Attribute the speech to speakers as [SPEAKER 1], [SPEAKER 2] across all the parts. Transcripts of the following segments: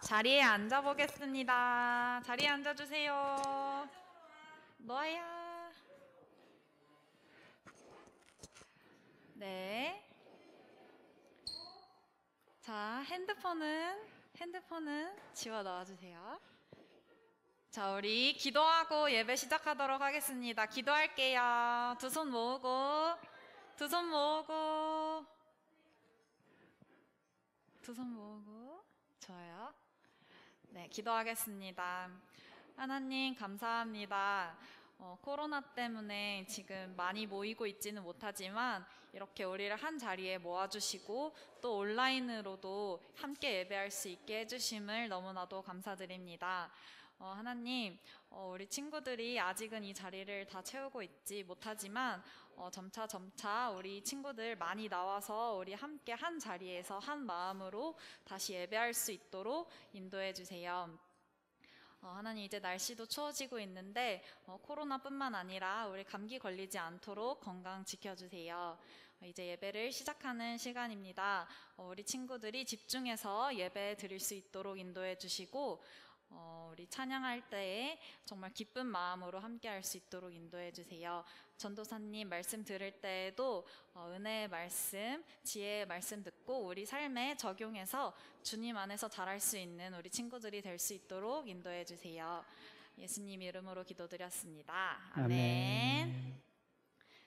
[SPEAKER 1] 자리에 앉아보겠습니다. 자리에 앉아주세요. 너야. 네. 자, 핸드폰은 지워 넣어주세요. 자, 우리 기도하고 예배 시작하도록 하겠습니다. 기도할게요. 두 손 모으고, 두 손 모으고, 두 손 모으고. 좋아요. 네, 기도하겠습니다. 하나님 감사합니다. 코로나 때문에 지금 많이 모이고 있지는 못하지만 이렇게 우리를 한 자리에 모아주시고 또 온라인으로도 함께 예배할 수 있게 해주심을 너무나도 감사드립니다. 하나님, 우리 친구들이 아직은 이 자리를 다 채우고 있지 못하지만 점차 우리 친구들 많이 나와서 우리 함께 한 자리에서 한 마음으로 다시 예배할 수 있도록 인도해 주세요. 하나님, 이제 날씨도 추워지고 있는데 코로나뿐만 아니라 우리 감기 걸리지 않도록 건강 지켜주세요. 이제 예배를 시작하는 시간입니다. 우리 친구들이 집중해서 예배 드릴 수 있도록 인도해 주시고 우리 찬양할 때에 정말 기쁜 마음으로 함께 할 수 있도록 인도해 주세요. 전도사님 말씀 들을 때에도 은혜의 말씀, 지혜의 말씀 듣고 우리 삶에 적용해서 주님 안에서 자랄 수 있는 우리 친구들이 될 수 있도록 인도해 주세요. 예수님 이름으로 기도드렸습니다. 아멘.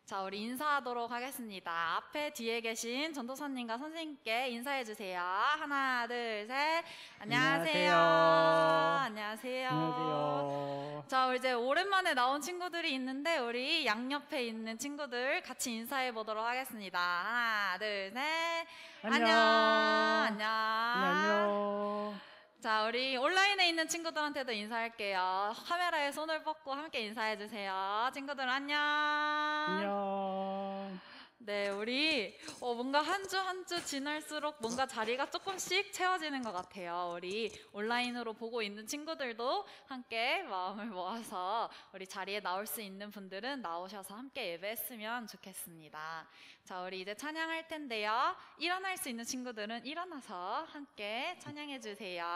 [SPEAKER 1] 자, 우리 인사하도록 하겠습니다. 앞에 뒤에 계신 전도사님과 선생님께 인사해 주세요. 하나, 둘, 셋. 안녕하세요. 안녕하세요.
[SPEAKER 2] 안녕하세요.
[SPEAKER 1] 자, 이제 오랜만에 나온 친구들이 있는데 우리 양옆에 있는 친구들 같이 인사해 보도록 하겠습니다. 하나, 둘, 셋. 안녕.
[SPEAKER 2] 안녕.
[SPEAKER 1] 자, 우리 온라인에 있는 친구들한테도 인사할게요. 카메라에 손을 뻗고 함께 인사해주세요. 친구들 안녕.
[SPEAKER 2] 안녕.
[SPEAKER 1] 네, 우리 뭔가 한 주 한 주 지날수록 뭔가 자리가 조금씩 채워지는 것 같아요. 우리 온라인으로 보고 있는 친구들도 함께 마음을 모아서 우리 자리에 나올 수 있는 분들은 나오셔서 함께 예배했으면 좋겠습니다. 자, 우리 이제 찬양할 텐데요. 일어날 수 있는 친구들은 일어나서 함께 찬양해 주세요.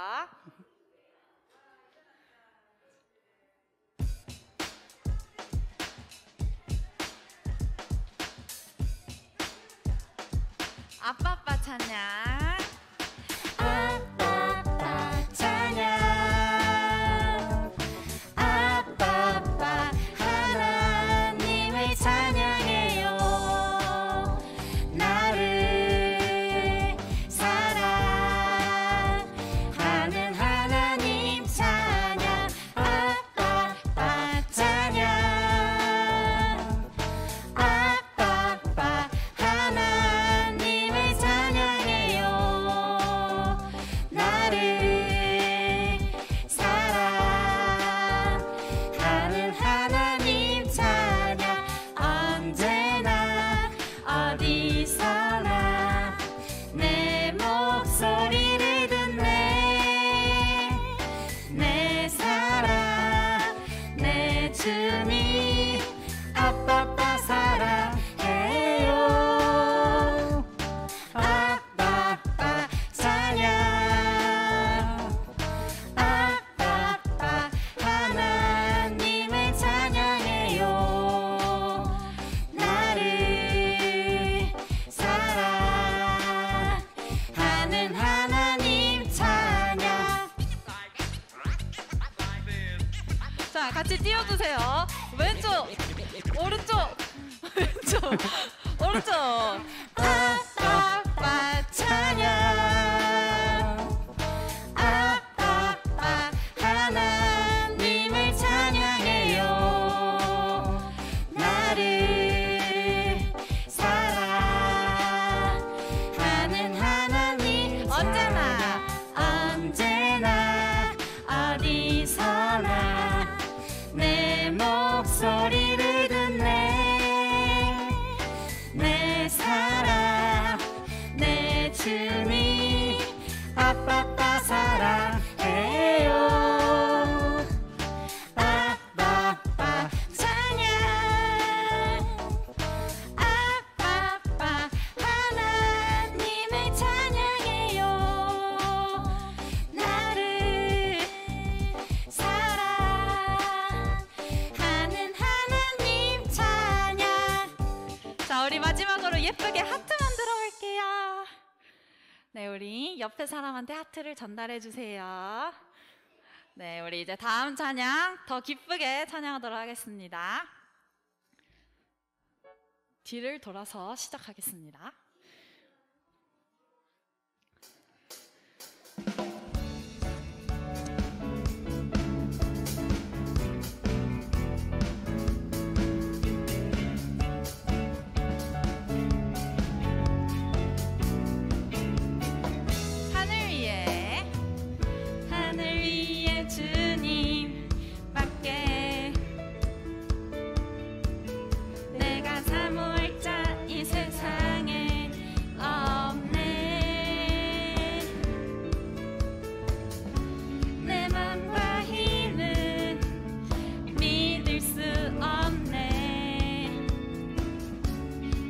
[SPEAKER 1] 아빠빠 찬양.
[SPEAKER 3] 아빠빠 찬양. 아빠빠 하나님을 찬양해요. 나를 사랑하는 하나님 찬양. 아빠빠 찬양. 아빠빠 하나님을 찬양해요. 나를 사랑하는 하나님 찬양. 언제나 어디서나 내 목소리를 듣네. 내 사랑 내 주님 아빠빠 사랑해요. 아빠빠 찬양. 아빠빠 하나님을 찬양해요. 나를 사랑하는 하나님 찬양.
[SPEAKER 1] 자, 같이 띄워주세요. 왼쪽, 오른쪽, 왼쪽, 오른쪽.
[SPEAKER 3] 아빠빠 찬양. 아빠빠 하나님을 찬양해요. 나를 사랑하는 하나님
[SPEAKER 1] 언제나
[SPEAKER 3] 언제나 어디서나 내 목소리를 듣네. 내 사랑 내 주님
[SPEAKER 1] 마지막으로 예쁘게 하트 만들어 볼게요. 네, 우리 옆에 사람한테 하트를 전달해 주세요. 네, 우리 이제 다음 찬양 더 기쁘게 찬양하도록 하겠습니다. 뒤를 돌아서 시작하겠습니다. 하늘 위에 주님밖에 내가 사모할 자 이 세상에 없네. 내 맘과 힘은 믿을 수 없네.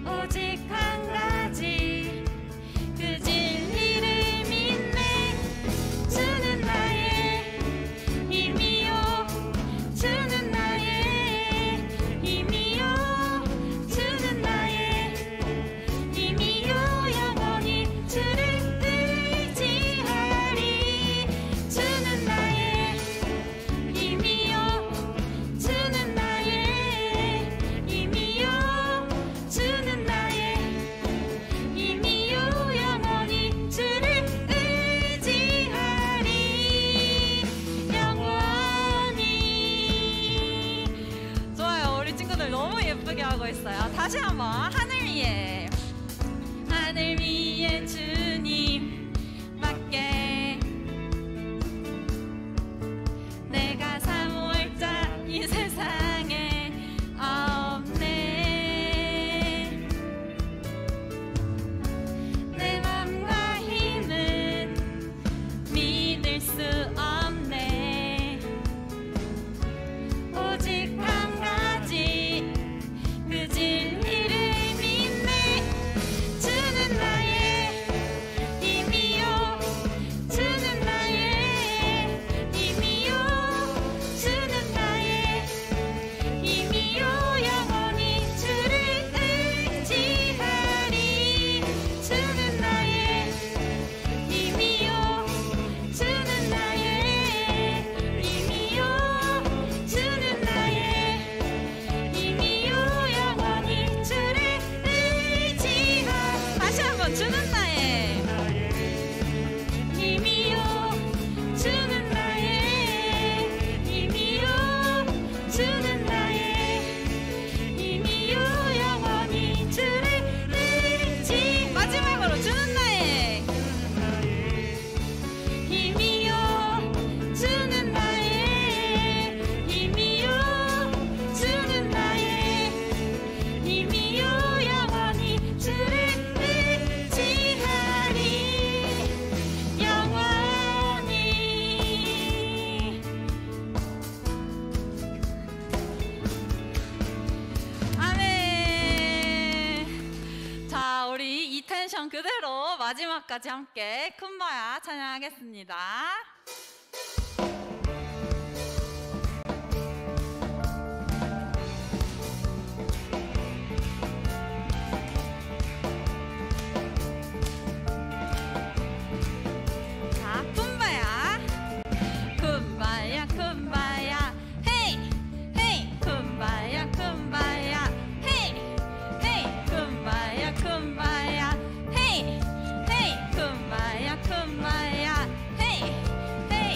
[SPEAKER 1] 오직 한 가지 그 진리를 믿네. 주는 나의 힘이요, 주는 나의 힘이요, 주는 나의 힘이요. 영원히 주를 의지하리. 주는 나의 힘이요, 주는 나의 힘이요, 주는 나의 힘이요. 영원히 주를 의지하리. 영원히. 좋아요. 우리 친구들 너무 예쁘게 하고 있어요. 다시 한번. 하늘 위에 주님밖에 내가 사모할 자 이 세상에 없네. 내 맘과 힘은 믿을 수 없네. 오직 한 가지 그 진리를 믿네. 주는 나의 힘이요, 주는 나의 힘이요, 주는 나의 힘이요. 영원히 주를 의지하리. 주는 나의 힘이요, 주는 나의 힘이요, 주는 나의 힘이요. 영원히 주를 의지하. 다시 한번. 주는 나의 힘이요, 주는 나의 힘이요, 주는 나의 힘이요. 영원히 주를 의지. 마지막으로. 주는 나의 힘이요, 주는 나의 힘이요, 주는 나의 힘이요. 영원히 주를 의지하리. 영원히. 아멘. 자, 우리 이 텐션 그대로 마지막까지 함께 쿤바야 찬양하겠습니다. 자, 쿤바야. 쿤바야, 쿤바야. 헤이, 헤이. 쿤바야, 쿤바야. 헤이, 헤이. 쿤바야, 쿤바야. 헤이, 헤이. 쿤바야, 쿤바야. 헤이, 헤이.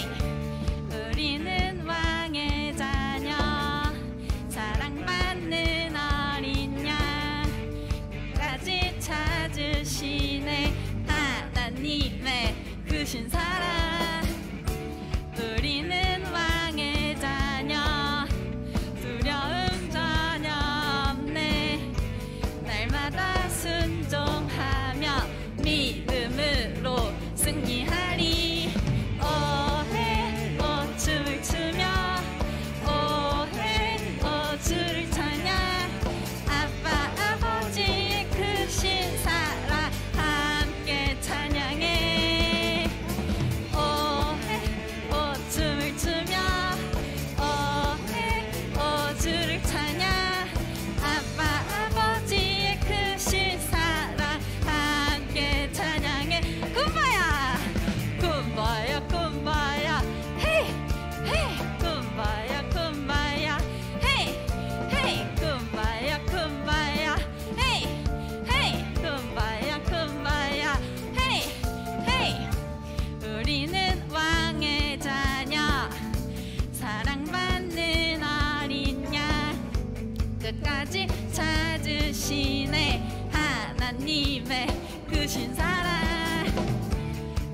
[SPEAKER 1] 크시네 하나님의 크신 사랑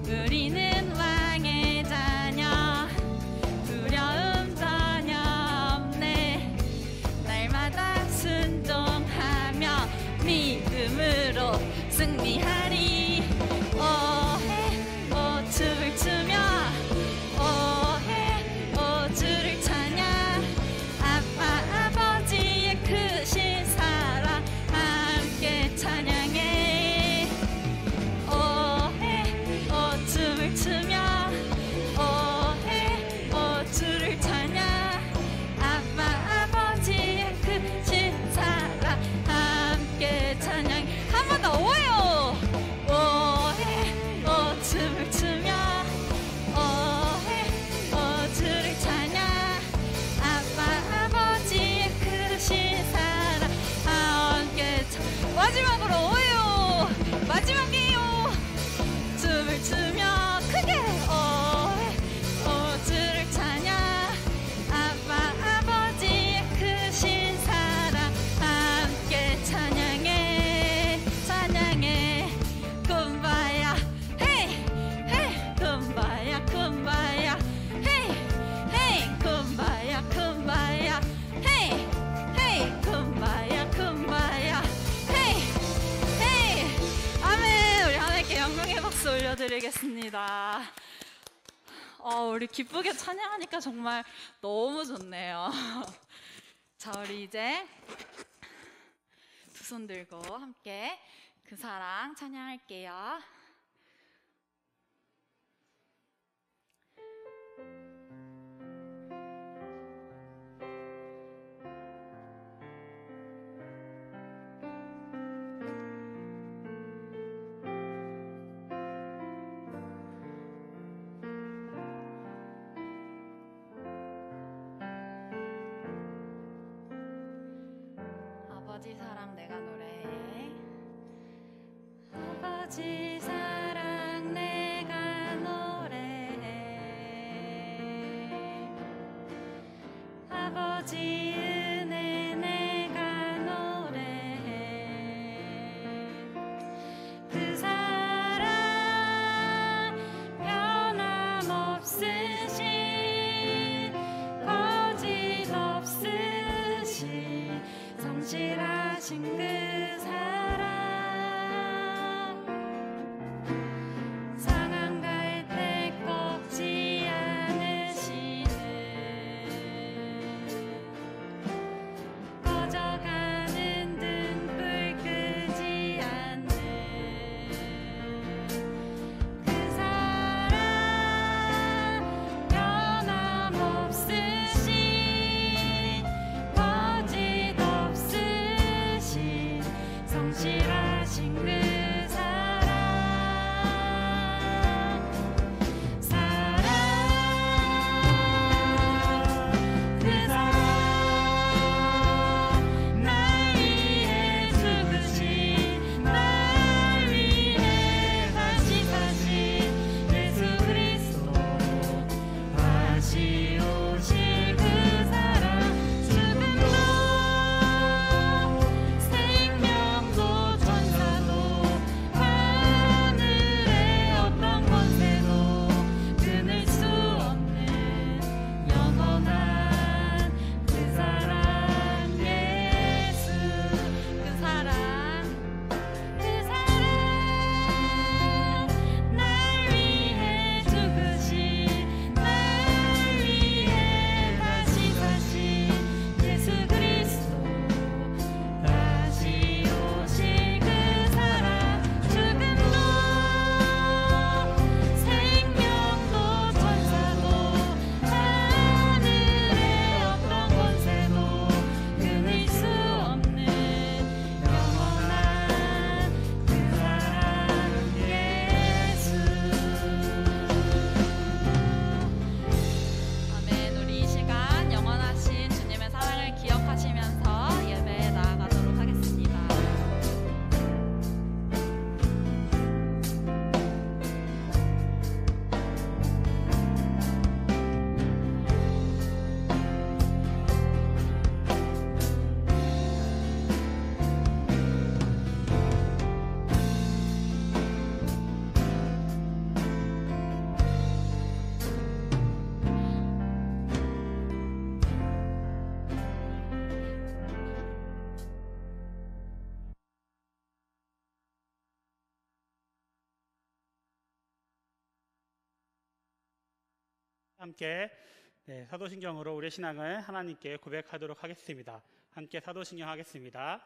[SPEAKER 1] 우리는 왕의 자녀 두려움 전혀 없네 날마다 순종하며 믿음으로 승리하리 오해 춤을 추며 오해 주를 찬양 아빠 아버지의 크신 사랑 함께 찬양해 오해 춤을 추며 오해 주를 찬양 아빠 아버지의 크신 사랑 함께 찬양 한 번 더 오해요 오해 춤을 추며 오해 주를 찬양 아빠 아버지의 크신 사랑 함께 마지막으로 오해요 마지막이에요 춤을 추며 크게 오해 주를 찬양 아빠 아버지의 크신 사랑 함께 찬양해 찬양해 쿰바야 헤이 헤이 쿰바야 쿰바야 헤이 헤이 쿰바야 쿰바야 헤이 헤이 쿰바야 쿰바야 헤이 헤이 아멘 우리 하나님께 영광의 박수 올려드리겠습니다. 우리 기쁘게 찬양하니까 정말 너무 좋네요. 자 우리 이제 두 손 들고 함께 그 사랑 찬양할게요. 아버지 사랑 내가 노래해 아버지 사랑 내가 노래해 아버지 은혜 내가 노래해 그 사랑 변함없으신 거짓 없으신 성실하신 그 사랑 상한 갈 때 꺾지 않으시는
[SPEAKER 2] 함께 사도신경으로 우리의 신앙을 하나님께 고백하도록 하겠습니다. 함께 사도신경 하겠습니다.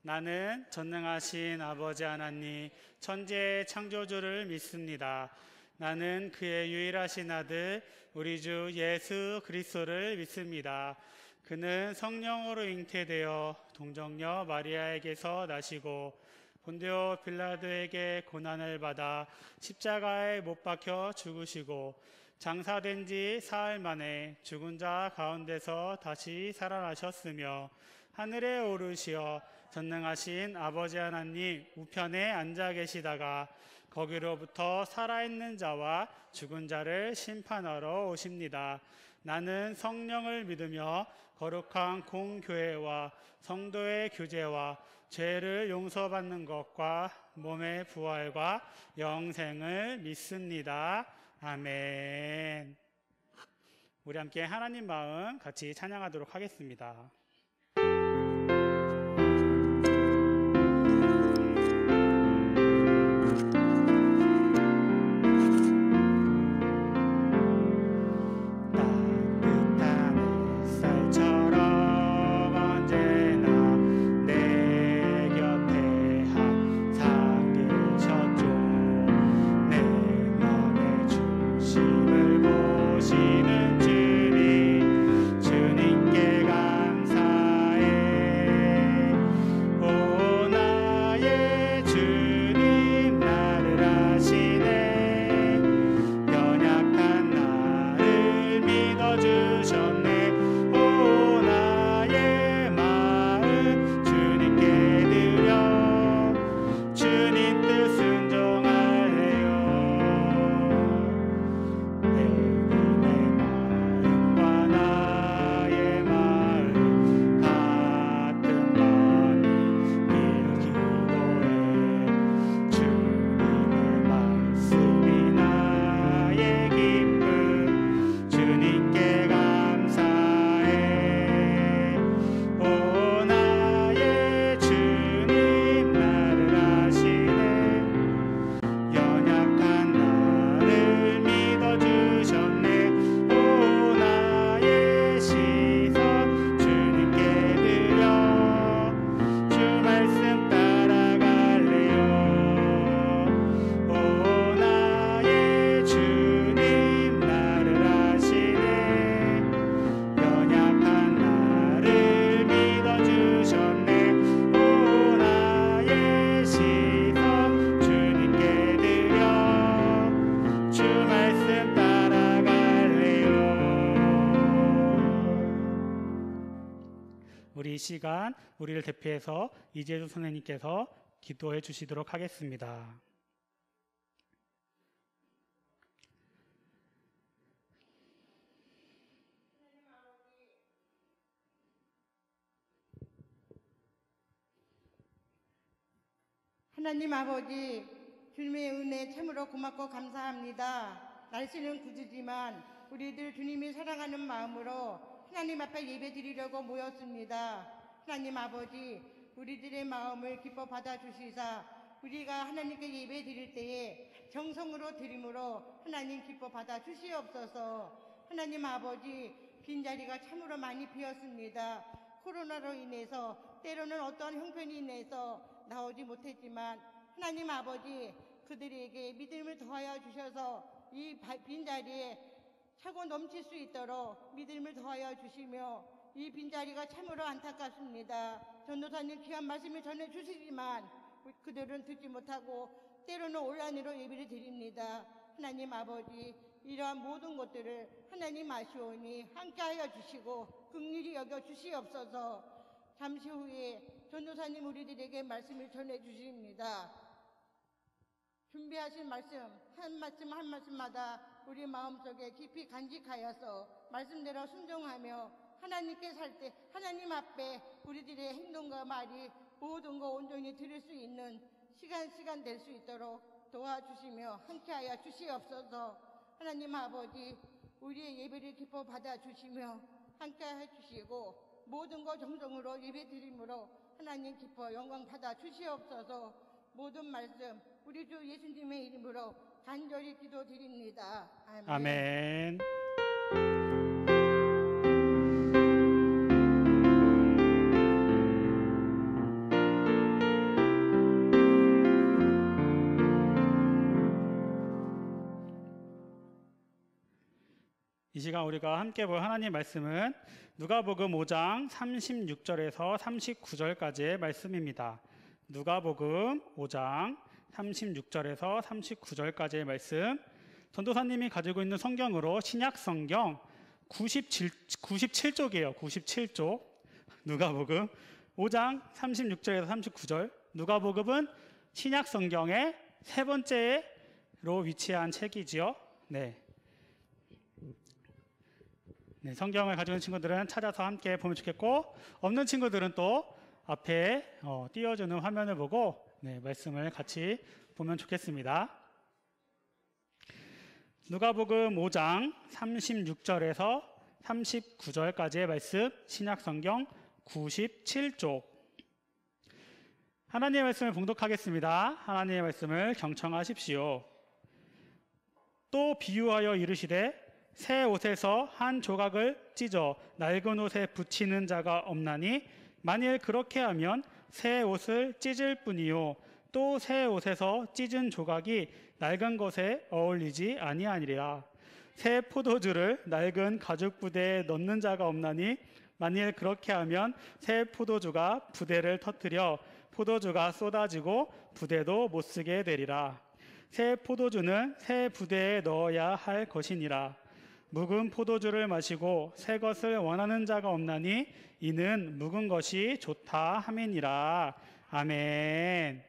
[SPEAKER 2] 나는 전능하신 아버지 하나님 천지의 창조주를 믿습니다. 나는 그의 유일하신 아들 우리 주 예수 그리스도를 믿습니다. 그는 성령으로 잉태되어 동정녀 마리아에게서 나시고 본디오 빌라도에게 고난을 받아 십자가에 못 박혀 죽으시고 장사된 지 사흘 만에 죽은 자 가운데서 다시 살아나셨으며 하늘에 오르시어 전능하신 아버지 하나님 우편에 앉아 계시다가 거기로부터 살아있는 자와 죽은 자를 심판하러 오십니다. 나는 성령을 믿으며 거룩한 공교회와 성도의 교제와 죄를 용서받는 것과 몸의 부활과 영생을 믿습니다. 아멘. 우리 함께 하나님 마음 같이 찬양하도록 하겠습니다. 우리 이 시간 우리를 대표해서 이재수 선생님께서 기도해 주시도록 하겠습니다.
[SPEAKER 4] 하나님 아버지, 주님의 은혜 참으로 고맙고 감사합니다. 날씨는 구주지만 우리들 주님이 사랑하는 마음으로 하나님 앞에 예배 드리려고 모였습니다. 하나님 아버지, 우리들의 마음을 기뻐 받아주시사 우리가 하나님께 예배 드릴 때에 정성으로 드림으로 하나님 기뻐 받아주시옵소서. 하나님 아버지, 빈자리가 참으로 많이 비었습니다. 코로나로 인해서 때로는 어떠한 형편이 인해서 나오지 못했지만 하나님 아버지, 그들에게 믿음을 더하여 주셔서 이 빈자리에 차고 넘칠 수 있도록 믿음을 더하여 주시며 이 빈자리가 참으로 안타깝습니다. 전도사님 귀한 말씀을 전해주시지만 그들은 듣지 못하고 때로는 온라인으로 예배를 드립니다. 하나님 아버지, 이러한 모든 것들을 하나님 아시오니 함께하여 주시고 긍휼히 여겨 주시옵소서. 잠시 후에 전도사님 우리들에게 말씀을 전해주십니다. 준비하신 말씀 한 말씀마다 우리 마음속에 깊이 간직하여서 말씀대로 순종하며 하나님께 살 때 하나님 앞에 우리들의 행동과 말이 모든 거 온전히 들을 수 있는 시간 될 수 있도록 도와주시며 함께하여 주시옵소서. 하나님 아버지, 우리의 예배를 기뻐 받아주시며 함께해 주시고 모든 거 정성으로 예배 드림으로 하나님 기뻐 영광 받아 주시옵소서. 모든 말씀 우리 주 예수님의 이름으로 간절히 기도드립니다. 아멘.
[SPEAKER 2] 아멘. 이 시간 우리가 함께 볼 하나님 말씀은 누가복음 5장 36절에서 39절까지의 말씀입니다. 누가복음 5장 36절에서 39절까지의 말씀, 전도사님이 가지고 있는 성경으로 신약 성경 97쪽이에요. 97쪽. 누가복음 5장 36절에서 39절. 누가복음은 신약 성경의 세 번째로 위치한 책이지요. 네, 성경을 가지고 있는 친구들은 찾아서 함께 보면 좋겠고, 없는 친구들은 또 앞에 띄워주는 화면을 보고 말씀을 같이 보면 좋겠습니다. 누가복음 5장 36절에서 39절까지의 말씀, 신약성경 97쪽. 하나님의 말씀을 봉독하겠습니다. 하나님의 말씀을 경청하십시오. 또 비유하여 이르시되 새 옷에서 한 조각을 찢어 낡은 옷에 붙이는 자가 없나니 만일 그렇게 하면 새 옷을 찢을 뿐이요 또 새 옷에서 찢은 조각이 낡은 것에 어울리지 아니하니라. 새 포도주를 낡은 가죽 부대에 넣는 자가 없나니 만일 그렇게 하면 새 포도주가 부대를 터뜨려 포도주가 쏟아지고 부대도 못 쓰게 되리라. 새 포도주는 새 부대에 넣어야 할 것이니라. 묵은 포도주를 마시고 새 것을 원하는 자가 없나니 이는 묵은 것이 좋다 함이니라. 아멘.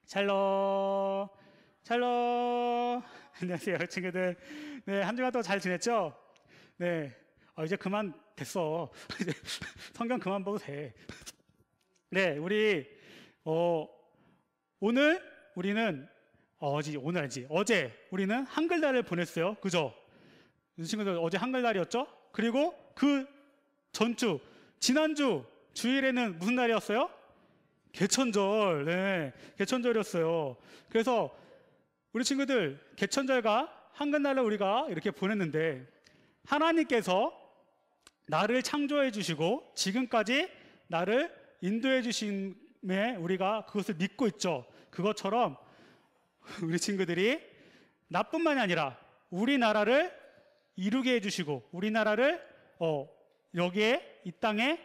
[SPEAKER 2] 샬롬. 샬롬. 안녕하세요, 친구들. 네, 한 주간 또 잘 지냈죠? 네. 이제 그만 됐어. 이제 성경 그만 보고 돼. 네, 우리 오늘 우리는 오늘 아니지. 어제 우리는 한글날을 보냈어요. 그죠? 친구들 어제 한글날이었죠? 그리고 그 전주, 지난주 주일에는 무슨 날이었어요? 개천절. 네, 개천절이었어요. 그래서 우리 친구들 개천절과 한글날을 우리가 이렇게 보냈는데, 하나님께서 나를 창조해 주시고 지금까지 나를 인도해 주심에 우리가 그것을 믿고 있죠. 그것처럼 우리 친구들이 나뿐만이 아니라 우리나라를 이루게 해주시고, 우리나라를 여기에 이 땅에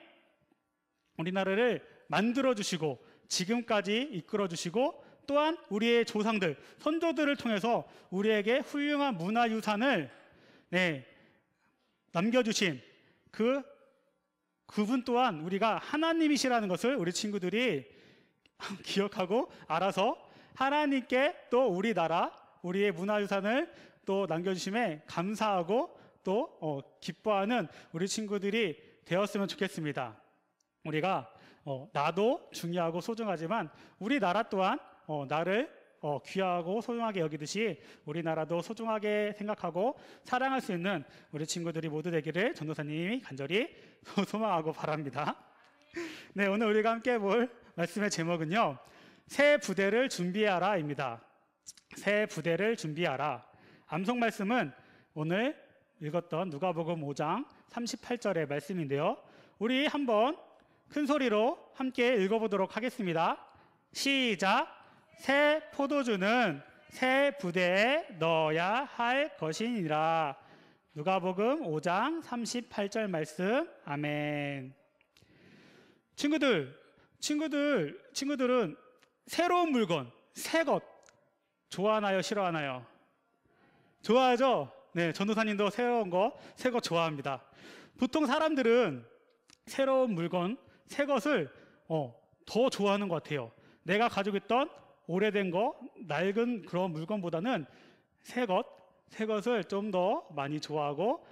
[SPEAKER 2] 우리나라를 만들어 주시고 지금까지 이끌어 주시고, 또한 우리의 조상들, 선조들을 통해서 우리에게 훌륭한 문화유산을 남겨주신 그분 또한 우리가 하나님이시라는 것을 우리 친구들이 기억하고 알아서 하나님께 또 우리나라, 우리의 문화유산을 또 남겨주심에 감사하고 또 기뻐하는 우리 친구들이 되었으면 좋겠습니다. 우리가 나도 중요하고 소중하지만 우리나라 또한 나를 귀하고 소중하게 여기듯이 우리나라도 소중하게 생각하고 사랑할 수 있는 우리 친구들이 모두 되기를 전도사님이 간절히 소망하고 바랍니다. 네, 오늘 우리가 함께 볼 말씀의 제목은요, 새 부대를 준비하라입니다. 새 부대를 준비하라. 암송 말씀은 오늘 읽었던 누가복음 5장 38절의 말씀인데요, 우리 한번 큰 소리로 함께 읽어보도록 하겠습니다. 시작. 새 포도주는 새 부대에 넣어야 할 것이니라. 누가복음 5장 38절 말씀. 아멘. 친구들은 새로운 물건, 새 것 좋아하나요? 싫어하나요? 좋아하죠? 네, 전도사님도 새로운 거, 새 것 좋아합니다. 보통 사람들은 새로운 물건, 새 것을 더 좋아하는 것 같아요. 내가 가지고 있던 오래된 거, 낡은 그런 물건보다는 새 것을 좀 더 많이 좋아하고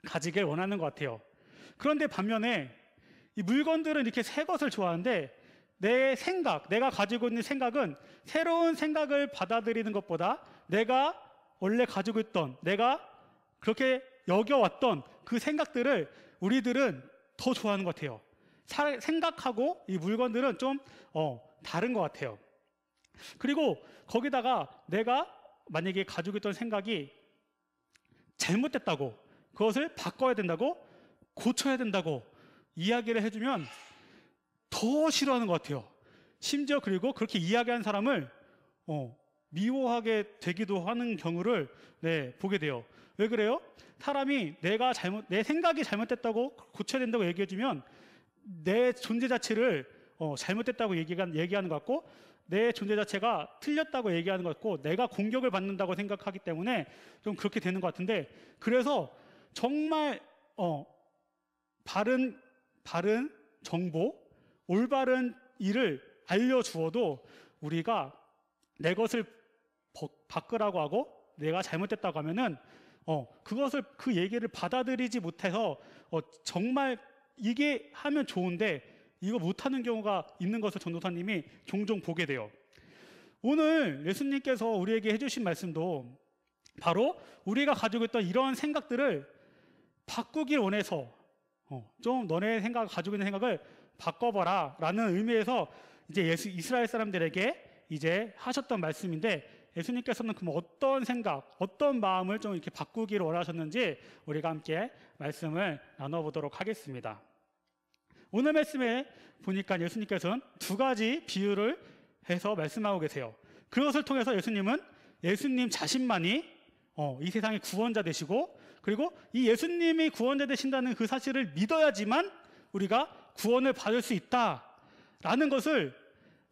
[SPEAKER 2] 가지길 원하는 것 같아요. 그런데 반면에 이 물건들은 이렇게 새 것을 좋아하는데, 내가 가지고 있는 생각은 새로운 생각을 받아들이는 것보다 내가 원래 가지고 있던, 내가 그렇게 여겨왔던 그 생각들을 우리들은 더 좋아하는 것 같아요. 생각하고 이 물건들은 좀 다른 것 같아요. 그리고 거기다가 내가 만약에 가지고 있던 생각이 잘못됐다고, 그것을 바꿔야 된다고, 고쳐야 된다고 이야기를 해주면 더 싫어하는 것 같아요. 심지어 그리고 그렇게 이야기하는 사람을 미워하게 되기도 하는 경우를 보게 돼요. 왜 그래요? 사람이 내 생각이 잘못됐다고 고쳐야 된다고 얘기해주면 내 존재 자체를 잘못됐다고 얘기하는 것 같고, 내 존재 자체가 틀렸다고 얘기하는 것 같고, 내가 공격을 받는다고 생각하기 때문에 좀 그렇게 되는 것 같은데, 그래서 정말 바른 정보, 올바른 일을 알려주어도 우리가 내 것을 바꾸라고 하고 내가 잘못됐다고 하면은 그 얘기를 받아들이지 못해서 정말 이게 하면 좋은데 이거 못하는 경우가 있는 것을 전도사님이 종종 보게 돼요. 오늘 예수님께서 우리에게 해주신 말씀도 바로 우리가 가지고 있던 이런 생각들을 바꾸길 원해서 좀 너네 가지고 있는 생각을 바꿔봐라 라는 의미에서 이제 이스라엘 사람들에게 이제 하셨던 말씀인데, 예수님께서는 그럼 어떤 생각, 어떤 마음을 좀 이렇게 바꾸기를 원하셨는지 우리가 함께 말씀을 나눠보도록 하겠습니다. 오늘 말씀에 보니까 예수님께서는 두 가지 비유를 해서 말씀하고 계세요. 그것을 통해서 예수님은 예수님 자신만이 이 세상의 구원자 되시고, 그리고 이 예수님이 구원자 되신다는 그 사실을 믿어야지만 우리가 구원을 받을 수 있다라는 것을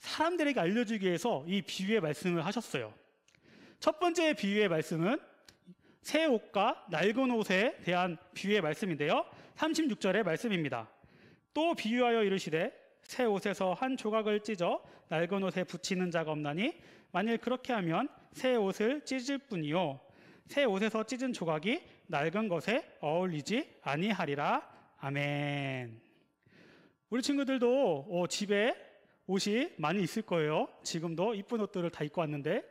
[SPEAKER 2] 사람들에게 알려주기 위해서 이 비유의 말씀을 하셨어요. 첫 번째 비유의 말씀은 새 옷과 낡은 옷에 대한 비유의 말씀인데요, 36절의 말씀입니다. 또 비유하여 이르시되 새 옷에서 한 조각을 찢어 낡은 옷에 붙이는 자가 없나니 만일 그렇게 하면 새 옷을 찢을 뿐이요 새 옷에서 찢은 조각이 낡은 것에 어울리지 아니하리라. 아멘. 우리 친구들도 집에 옷이 많이 있을 거예요. 지금도 이쁜 옷들을 다 입고 왔는데,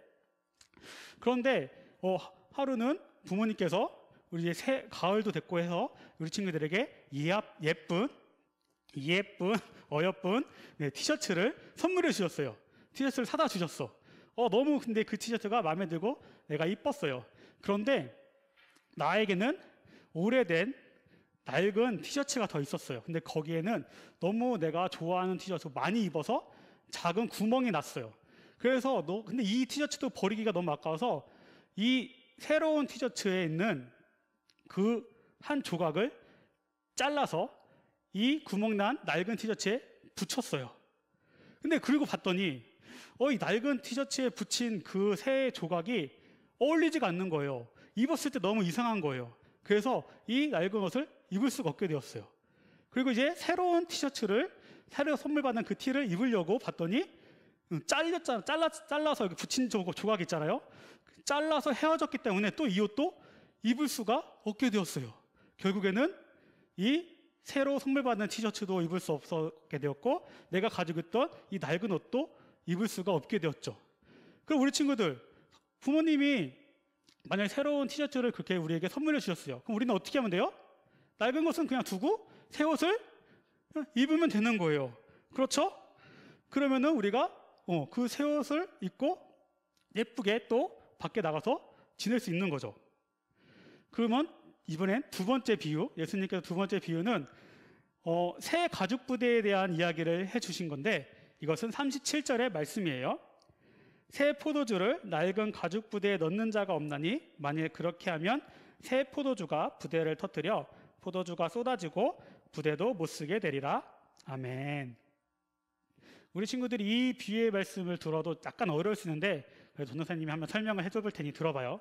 [SPEAKER 2] 그런데 하루는 부모님께서 우리 이제 가을도 됐고 해서 우리 친구들에게 예쁜 어여쁜 티셔츠를 선물해 주셨어요. 티셔츠를 사다 주셨어. 너무 근데 그 티셔츠가 마음에 들고 내가 이뻤어요. 그런데 나에게는 오래된 낡은 티셔츠가 더 있었어요. 근데 거기에는 너무 내가 좋아하는 티셔츠 많이 입어서 작은 구멍이 났어요. 그래서 근데 이 티셔츠도 버리기가 너무 아까워서 이 새로운 티셔츠에 있는 그 한 조각을 잘라서 이 구멍난 낡은 티셔츠에 붙였어요. 근데 그리고 봤더니 이 낡은 티셔츠에 붙인 그 새 조각이 어울리지가 않는 거예요. 입었을 때 너무 이상한 거예요. 그래서 이 낡은 옷을 입을 수가 없게 되었어요. 그리고 이제 새로운 티셔츠를, 새로 선물 받은 그 티를 입으려고 봤더니 잘라서 이렇게 붙인 조각 있잖아요. 잘라서 헤어졌기 때문에 또 이 옷도 입을 수가 없게 되었어요. 결국에는 이 새로 선물 받은 티셔츠도 입을 수 없게 되었고, 내가 가지고 있던 이 낡은 옷도 입을 수가 없게 되었죠. 그럼 우리 친구들, 부모님이 만약에 새로운 티셔츠를 그렇게 우리에게 선물해 주셨어요. 그럼 우리는 어떻게 하면 돼요? 낡은 것은 그냥 두고 새 옷을 입으면 되는 거예요. 그렇죠? 그러면은 우리가 그 새 옷을 입고 예쁘게 또 밖에 나가서 지낼 수 있는 거죠. 그러면 이번엔 두 번째 비유, 예수님께서 두 번째 비유는 새 가죽 부대에 대한 이야기를 해주신 건데, 이것은 37절의 말씀이에요. 새 포도주를 낡은 가죽 부대에 넣는 자가 없나니 만일 그렇게 하면 새 포도주가 부대를 터뜨려 포도주가 쏟아지고 부대도 못 쓰게 되리라. 아멘. 우리 친구들이 이 비유의 말씀을 들어도 약간 어려울 수 있는데, 전도사님이 한번 설명을 해줘 볼 테니 들어봐요.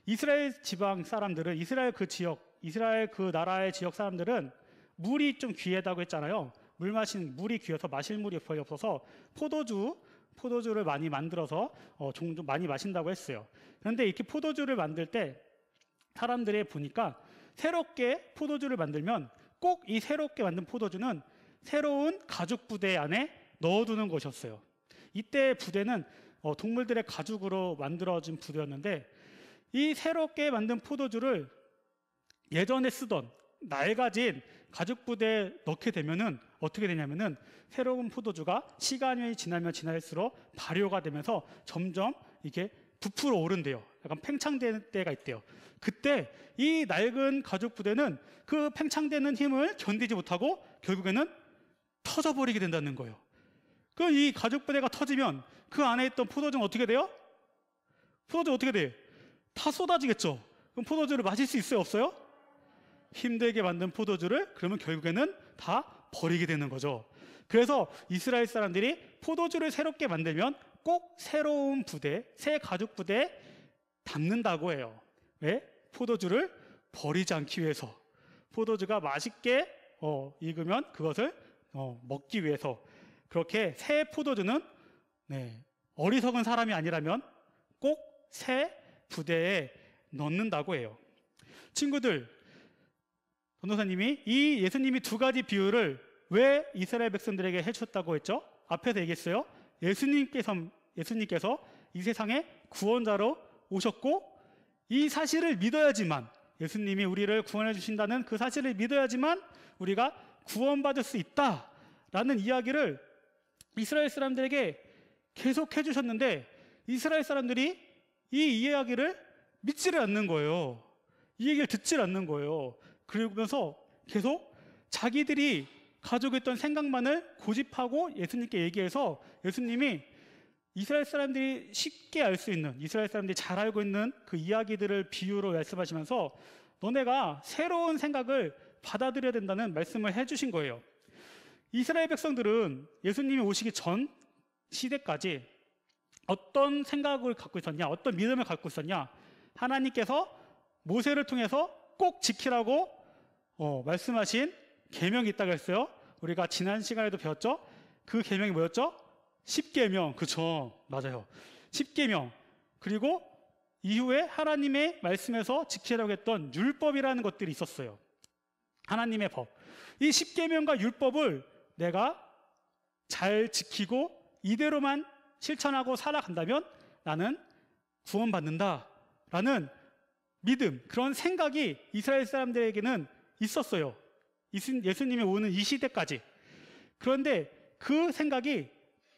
[SPEAKER 2] 이스라엘 지방 사람들은, 이스라엘 그 나라의 지역 사람들은 물이 좀 귀하다고 했잖아요. 물이 귀해서 마실 물이 거의 없어서 포도주를 많이 만들어서 종종 많이 마신다고 했어요. 그런데 이렇게 포도주를 만들 때 사람들이 보니까 새롭게 포도주를 만들면 꼭 이 새롭게 만든 포도주는 새로운 가죽 부대 안에 넣어두는 것이었어요. 이때 부대는 동물들의 가죽으로 만들어진 부대였는데, 이 새롭게 만든 포도주를 예전에 쓰던 낡아진 가죽 부대에 넣게 되면은 어떻게 되냐면은 새로운 포도주가 시간이 지나면 지날수록 발효가 되면서 점점 이게 부풀어 오른대요. 약간 팽창되는 때가 있대요. 그때 이 낡은 가죽 부대는 그 팽창되는 힘을 견디지 못하고 결국에는 터져버리게 된다는 거예요. 그 이 가죽 부대가 터지면 그 안에 있던 포도주는 어떻게 돼요? 포도주 어떻게 돼? 다 쏟아지겠죠. 그럼 포도주를 마실 수 있어요, 없어요? 힘들게 만든 포도주를 그러면 결국에는 다 버리게 되는 거죠. 그래서 이스라엘 사람들이 포도주를 새롭게 만들면 꼭 새로운 부대, 새 가죽 부대에 담는다고 해요. 왜? 포도주를 버리지 않기 위해서. 포도주가 맛있게 익으면 그것을 먹기 위해서. 그렇게 새 포도주는 어리석은 사람이 아니라면 꼭 새 부대에 넣는다고 해요. 친구들, 전도사님이 이 예수님이 두 가지 비유를 왜 이스라엘 백성들에게 해주셨다고 했죠? 앞에서 얘기했어요. 예수님께서 이 세상에 구원자로 오셨고 이 사실을 믿어야지만, 예수님이 우리를 구원해 주신다는 그 사실을 믿어야지만 우리가 구원받을 수 있다라는 이야기를 이스라엘 사람들에게 계속 해주셨는데 이스라엘 사람들이 이 이야기를 믿지를 않는 거예요. 이 얘기를 듣질 않는 거예요. 그러면서 계속 자기들이 가지고 있던 생각만을 고집하고 예수님께 얘기해서 예수님이 이스라엘 사람들이 쉽게 알 수 있는, 이스라엘 사람들이 잘 알고 있는 그 이야기들을 비유로 말씀하시면서 너네가 새로운 생각을 받아들여야 된다는 말씀을 해주신 거예요. 이스라엘 백성들은 예수님이 오시기 전 시대까지 어떤 생각을 갖고 있었냐, 어떤 믿음을 갖고 있었냐, 하나님께서 모세를 통해서 꼭 지키라고 말씀하신 계명이 있다고 했어요. 우리가 지난 시간에도 배웠죠. 그 계명이 뭐였죠? 십계명. 그쵸, 맞아요. 십계명. 그리고 이후에 하나님의 말씀에서 지키라고 했던 율법이라는 것들이 있었어요. 하나님의 법. 이 십계명과 율법을 내가 잘 지키고 이대로만 실천하고 살아간다면 나는 구원받는다라는 믿음, 그런 생각이 이스라엘 사람들에게는 있었어요. 예수님이 오는 이 시대까지. 그런데 그 생각이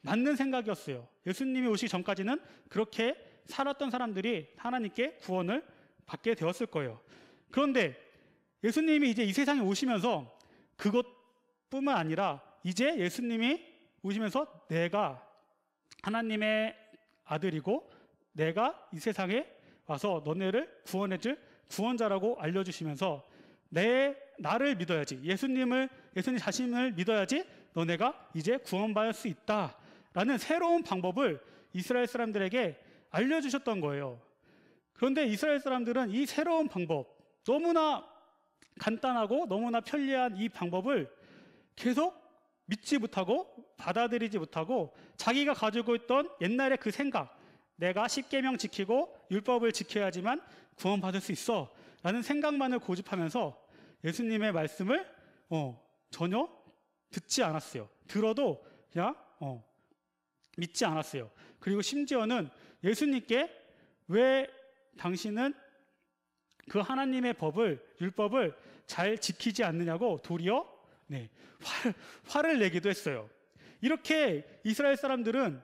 [SPEAKER 2] 맞는 생각이었어요. 예수님이 오시기 전까지는 그렇게 살았던 사람들이 하나님께 구원을 받게 되었을 거예요. 그런데 예수님이 이제 이 세상에 오시면서 그것뿐만 아니라 이제 예수님이 오시면서 내가 하나님의 아들이고 내가 이 세상에 와서 너네를 구원해줄 구원자라고 알려주시면서 나를 믿어야지, 예수님 자신을 믿어야지 너네가 이제 구원받을 수 있다라는 새로운 방법을 이스라엘 사람들에게 알려주셨던 거예요. 그런데 이스라엘 사람들은 이 새로운 방법, 너무나 간단하고 너무나 편리한 이 방법을 계속 믿지 못하고 받아들이지 못하고 자기가 가지고 있던 옛날의 그 생각, 내가 십계명 지키고 율법을 지켜야지만 구원받을 수 있어 라는 생각만을 고집하면서 예수님의 말씀을 전혀 듣지 않았어요. 들어도 그냥 믿지 않았어요. 그리고 심지어는 예수님께 왜 당신은 그 하나님의 율법을 잘 지키지 않느냐고 도리어 화를 내기도 했어요. 이렇게 이스라엘 사람들은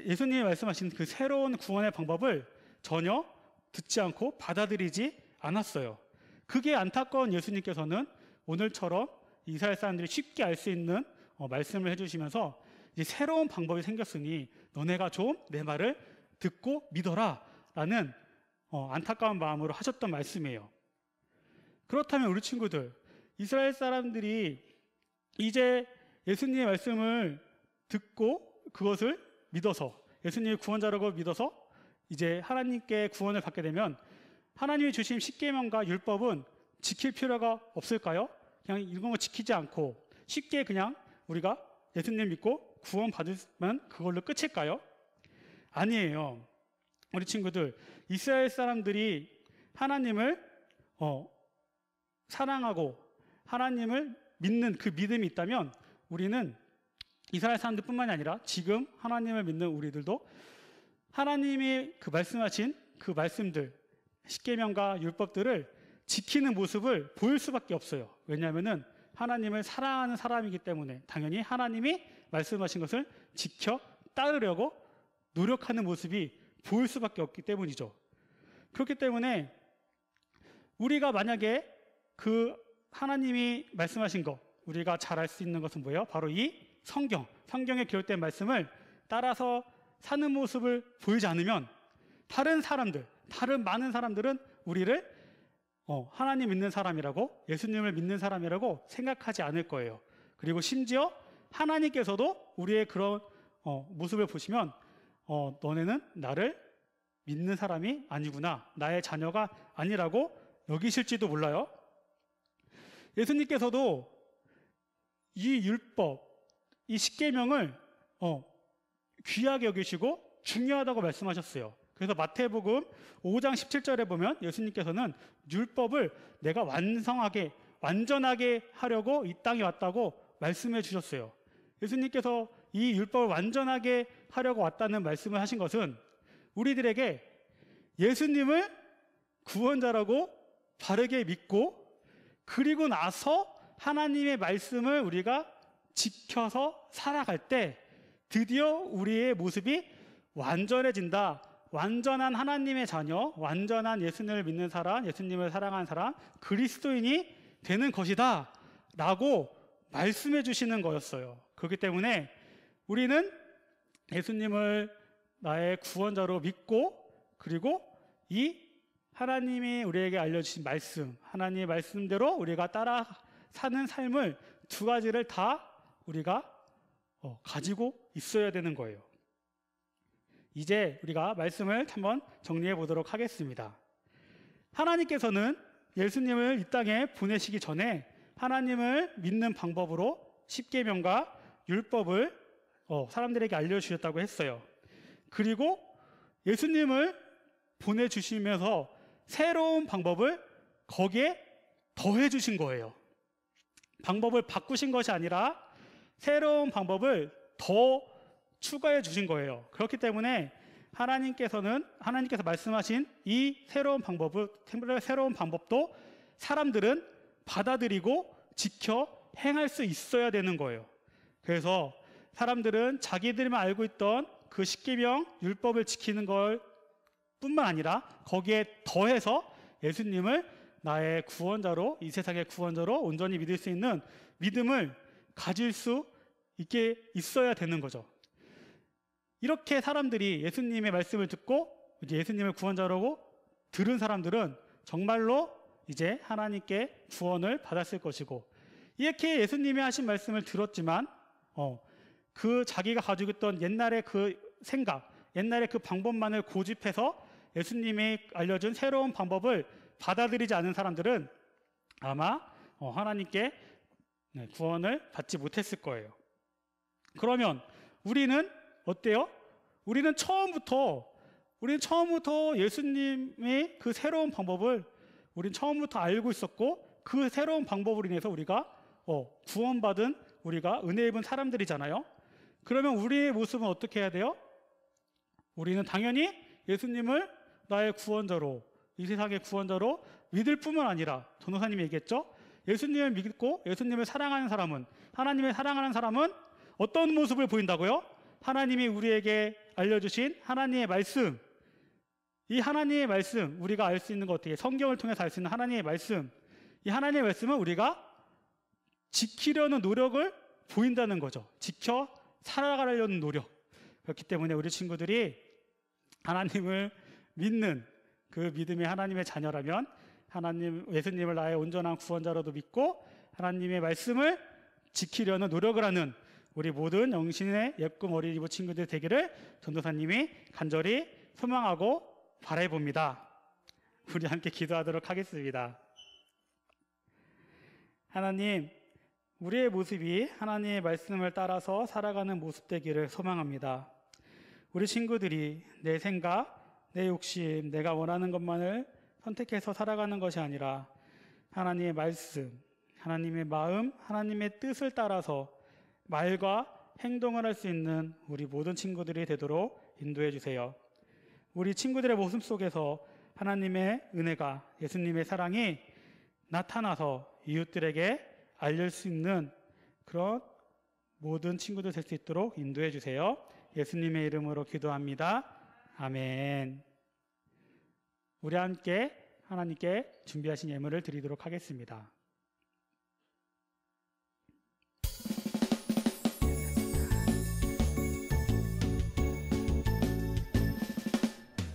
[SPEAKER 2] 예수님이 말씀하신 그 새로운 구원의 방법을 전혀 듣지 않고 받아들이지 않았어요. 그게 안타까운 예수님께서는 오늘처럼 이스라엘 사람들이 쉽게 알 수 있는 말씀을 해주시면서 이제 새로운 방법이 생겼으니 너네가 좀 내 말을 듣고 믿어라 라는 안타까운 마음으로 하셨던 말씀이에요. 그렇다면 우리 친구들, 이스라엘 사람들이 이제 예수님의 말씀을 듣고 그것을 믿어서 예수님의 구원자라고 믿어서 이제 하나님께 구원을 받게 되면 하나님이 주신 십계명과 율법은 지킬 필요가 없을까요? 그냥 이런 거 지키지 않고 쉽게 그냥 우리가 예수님 믿고 구원 받으면 그걸로 끝일까요? 아니에요. 우리 친구들, 이스라엘 사람들이 하나님을 사랑하고 하나님을 믿는 그 믿음이 있다면 우리는 이스라엘 사람들뿐만이 아니라 지금 하나님을 믿는 우리들도 하나님이 그 말씀하신 그 말씀들, 십계명과 율법들을 지키는 모습을 보일 수밖에 없어요. 왜냐하면은 하나님을 사랑하는 사람이기 때문에 당연히 하나님이 말씀하신 것을 지켜 따르려고 노력하는 모습이 보일 수밖에 없기 때문이죠. 그렇기 때문에 우리가 만약에 그 하나님이 말씀하신 것, 우리가 잘 알 수 있는 것은 뭐예요? 바로 이 성경에 기록된 말씀을 따라서 사는 모습을 보이지 않으면 다른 많은 사람들은 우리를 하나님 믿는 사람이라고, 예수님을 믿는 사람이라고 생각하지 않을 거예요. 그리고 심지어 하나님께서도 우리의 그런 모습을 보시면 너네는 나를 믿는 사람이 아니구나, 나의 자녀가 아니라고 여기실지도 몰라요. 예수님께서도 이 율법, 이 십계명을 귀하게 여기시고 중요하다고 말씀하셨어요. 그래서 마태복음 5장 17절에 보면 예수님께서는 율법을 내가 완전하게 하려고 이 땅에 왔다고 말씀해 주셨어요. 예수님께서 이 율법을 완전하게 하려고 왔다는 말씀을 하신 것은 우리들에게 예수님을 구원자라고 바르게 믿고, 그리고 나서 하나님의 말씀을 우리가 지켜서 살아갈 때 드디어 우리의 모습이 완전해진다. 완전한 하나님의 자녀, 완전한 예수님을 믿는 사람, 예수님을 사랑하는 사람, 그리스도인이 되는 것이다 라고 말씀해 주시는 거였어요. 그렇기 때문에 우리는 예수님을 나의 구원자로 믿고, 그리고 이 하나님이 우리에게 알려주신 말씀, 하나님의 말씀대로 우리가 따라 사는 삶을 두 가지를 다 우리가 가지고 있어야 되는 거예요. 이제 우리가 말씀을 한번 정리해 보도록 하겠습니다. 하나님께서는 예수님을 이 땅에 보내시기 전에 하나님을 믿는 방법으로 십계명과 율법을 사람들에게 알려주셨다고 했어요. 그리고 예수님을 보내주시면서 새로운 방법을 거기에 더해 주신 거예요. 방법을 바꾸신 것이 아니라 새로운 방법을 더 추가해 주신 거예요. 그렇기 때문에 하나님께서 말씀하신 이 새로운 방법도 사람들은 받아들이고 지켜 행할 수 있어야 되는 거예요. 그래서 사람들은 자기들만 알고 있던 그 십계명 율법을 지키는 걸 뿐만 아니라 거기에 더해서 예수님을 나의 구원자로, 이 세상의 구원자로 온전히 믿을 수 있는 믿음을 가질 수 있게 있어야 되는 거죠. 이렇게 사람들이 예수님의 말씀을 듣고 이제 예수님을 구원자라고 들은 사람들은 정말로 이제 하나님께 구원을 받았을 것이고, 이렇게 예수님이 하신 말씀을 들었지만 그 자기가 가지고 있던 옛날의 그 생각, 옛날의 그 방법만을 고집해서 예수님이 알려준 새로운 방법을 받아들이지 않은 사람들은 아마 하나님께 구원을 받지 못했을 거예요. 그러면 우리는 어때요? 우리는 처음부터 예수님의 그 새로운 방법을 우리는 처음부터 알고 있었고, 그 새로운 방법으로 인해서 우리가 구원받은, 우리가 은혜 입은 사람들이잖아요. 그러면 우리의 모습은 어떻게 해야 돼요? 우리는 당연히 예수님을 나의 구원자로, 이 세상의 구원자로 믿을 뿐만 아니라, 전도사님이 얘기했죠? 예수님을 믿고 예수님을 사랑하는 사람은, 하나님을 사랑하는 사람은 어떤 모습을 보인다고요? 하나님이 우리에게 알려주신 하나님의 말씀, 이 하나님의 말씀, 우리가 알 수 있는 것 어떻게, 성경을 통해서 알 수 있는 하나님의 말씀, 이 하나님의 말씀은 우리가 지키려는 노력을 보인다는 거죠. 지켜 살아가려는 노력. 그렇기 때문에 우리 친구들이 하나님을 믿는 그 믿음의 하나님의 자녀라면 예수님을 나의 온전한 구원자로도 믿고 하나님의 말씀을 지키려는 노력을 하는 우리 모든 영신의 예꿈 어린이부 친구들 되기를 전도사님이 간절히 소망하고 바라봅니다. 우리 함께 기도하도록 하겠습니다. 하나님, 우리의 모습이 하나님의 말씀을 따라서 살아가는 모습 되기를 소망합니다. 우리 친구들이 내 생각, 내 욕심, 내가 원하는 것만을 선택해서 살아가는 것이 아니라 하나님의 말씀, 하나님의 마음, 하나님의 뜻을 따라서 말과 행동을 할 수 있는 우리 모든 친구들이 되도록 인도해 주세요. 우리 친구들의 모습 속에서 하나님의 은혜가, 예수님의 사랑이 나타나서 이웃들에게 알릴 수 있는 그런 모든 친구들 될 수 있도록 인도해 주세요. 예수님의 이름으로 기도합니다. 아멘. 우리 함께 하나님께 준비하신 예물을 드리도록 하겠습니다.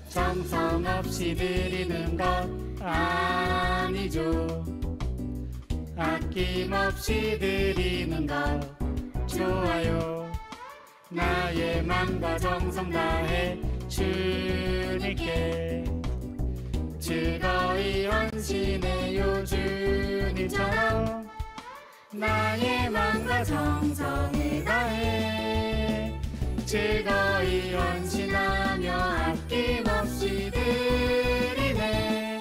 [SPEAKER 3] 정성 없이 드리는 것 아니죠. 아낌없이 드리는 것 좋아요. 나의 맘과 정성 다해 주님께 즐거이 헌신해요. 주님처럼 나의 맘과 정성을 다해 즐거이 헌신하며 아낌없이 드리네.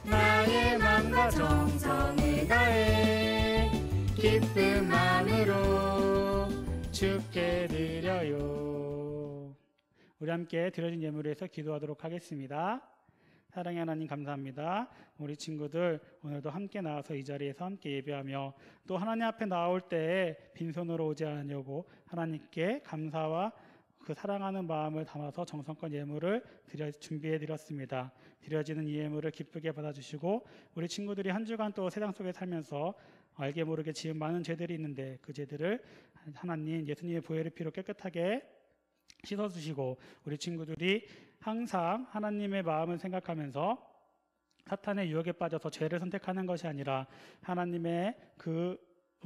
[SPEAKER 3] 나의 맘과 정성을 다해 기쁜 마음으로 주께 드려요.
[SPEAKER 2] 우리 함께 드려진 예물을 해서 기도하도록 하겠습니다. 사랑의 하나님 감사합니다. 우리 친구들 오늘도 함께 나와서 이 자리에서 함께 예배하며 또 하나님 앞에 나올 때 빈손으로 오지 않으려고 하나님께 감사와 그 사랑하는 마음을 담아서 정성껏 예물을 준비해 드렸습니다. 드려지는 이 예물을 기쁘게 받아주시고 우리 친구들이 한 주간 또 세상 속에 살면서 알게 모르게 지은 많은 죄들이 있는데 그 죄들을 하나님 예수님의 보혈의 피로 깨끗하게 씻어주시고 우리 친구들이 항상 하나님의 마음을 생각하면서 사탄의 유혹에 빠져서 죄를 선택하는 것이 아니라 하나님의 그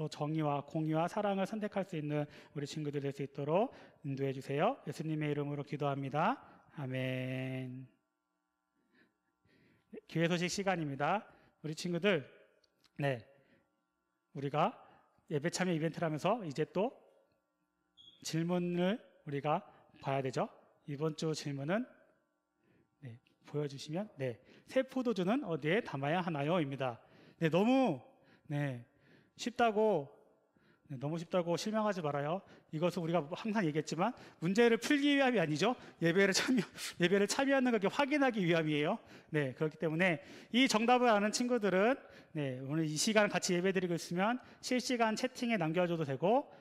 [SPEAKER 2] 정의와 공의와 사랑을 선택할 수 있는 우리 친구들 될 수 있도록 인도해 주세요. 예수님의 이름으로 기도합니다. 아멘. 교회 소식 시간입니다. 우리 친구들, 우리가 예배 참여 이벤트를 하면서 이제 또 질문을 우리가 봐야 되죠. 이번 주 질문은 보여주시면 새 포도주는 어디에 담아야 하나요? 입니다. 너무 쉽다고 너무 쉽다고 실망하지 말아요. 이것은 우리가 항상 얘기했지만 문제를 풀기 위함이 아니죠. 예배를 참여하는 걸 확인하기 위함이에요. 그렇기 때문에 이 정답을 아는 친구들은 오늘 이 시간 같이 예배드리고 있으면 실시간 채팅에 남겨줘도 되고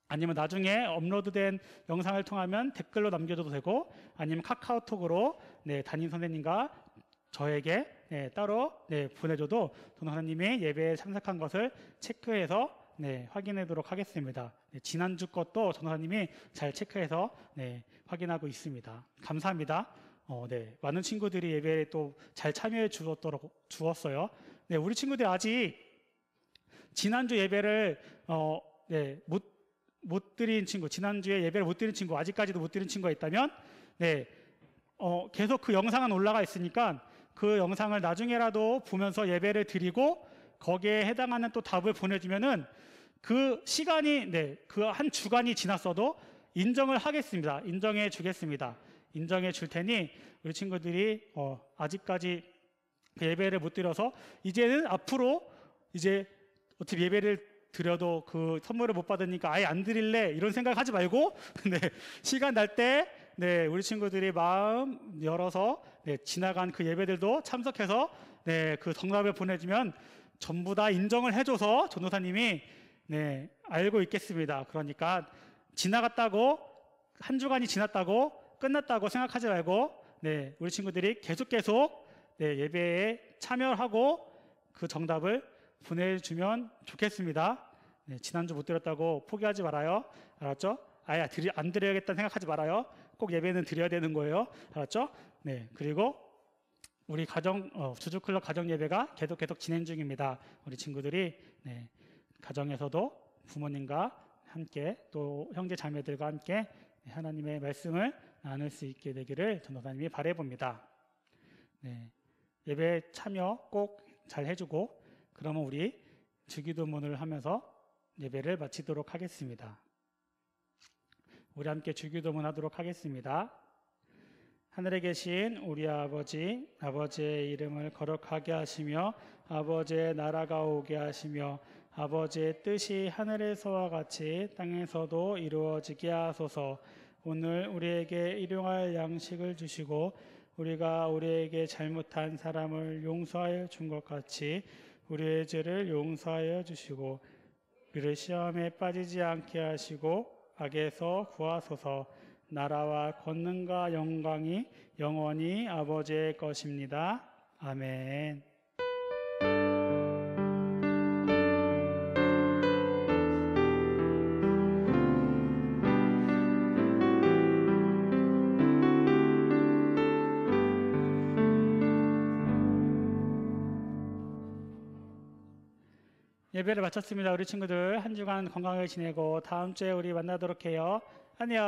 [SPEAKER 2] 아니면 나중에 업로드된 영상을 통하면 댓글로 남겨줘도 되고 아니면 카카오톡으로 담임 선생님과 저에게 따로 보내줘도 전도사님이 예배에 참석한 것을 체크해서 확인하도록 하겠습니다. 지난주 것도 전도사님이 잘 체크해서 확인하고 있습니다. 감사합니다. 많은 친구들이 예배에 또 잘 참여해 주었어요. 우리 친구들이 아직 지난주 예배를 못 드린 친구, 지난주에 예배를 못 드린 친구, 아직까지도 못 드린 친구가 있다면 계속 그 영상은 올라가 있으니까 그 영상을 나중에라도 보면서 예배를 드리고 거기에 해당하는 또 답을 보내주면은 그 시간이 그 한 주간이 지났어도 인정을 하겠습니다. 인정해 주겠습니다. 인정해 줄 테니 우리 친구들이 아직까지 그 예배를 못 드려서 이제는 앞으로 이제 어차피 예배를 드려도 그 선물을 못 받으니까 아예 안 드릴래 이런 생각하지 말고 시간 날 때 우리 친구들이 마음 열어서 지나간 그 예배들도 참석해서 그 정답을 보내주면 전부 다 인정을 해줘서 전도사님이 알고 있겠습니다. 그러니까 지나갔다고 한 주간이 지났다고 끝났다고 생각하지 말고 우리 친구들이 계속 예배에 참여하고 그 정답을 보내주면 좋겠습니다. 지난주 못 드렸다고 포기하지 말아요. 알았죠? 아예 안 드려야겠다는 생각하지 말아요. 꼭 예배는 드려야 되는 거예요. 알았죠? 그리고 우리 주주클럽 가정 예배가 계속 진행 중입니다. 우리 친구들이 가정에서도 부모님과 함께 또 형제 자매들과 함께 하나님의 말씀을 나눌 수 있게 되기를 전도사님이 바라봅니다. 예배 참여 꼭 잘 해주고 그러면 우리 주기도문을 하면서 예배를 마치도록 하겠습니다. 우리 함께 주기도문 하도록 하겠습니다. 하늘에 계신 우리 아버지, 아버지의 이름을 거룩하게 하시며 아버지의 나라가 오게 하시며 아버지의 뜻이 하늘에서와 같이 땅에서도 이루어지게 하소서. 오늘 우리에게 일용할 양식을 주시고 우리가 우리에게 잘못한 사람을 용서하여 준 것 같이 우리의 죄를 용서하여 주시고 우리를 시험에 빠지지 않게 하시고 악에서 구하소서. 나라와 권능과 영광이 영원히 아버지의 것입니다. 아멘. 예배를 마쳤습니다. 우리 친구들 한 주간 건강하게 지내고 다음 주에 우리 만나도록 해요. 안녕.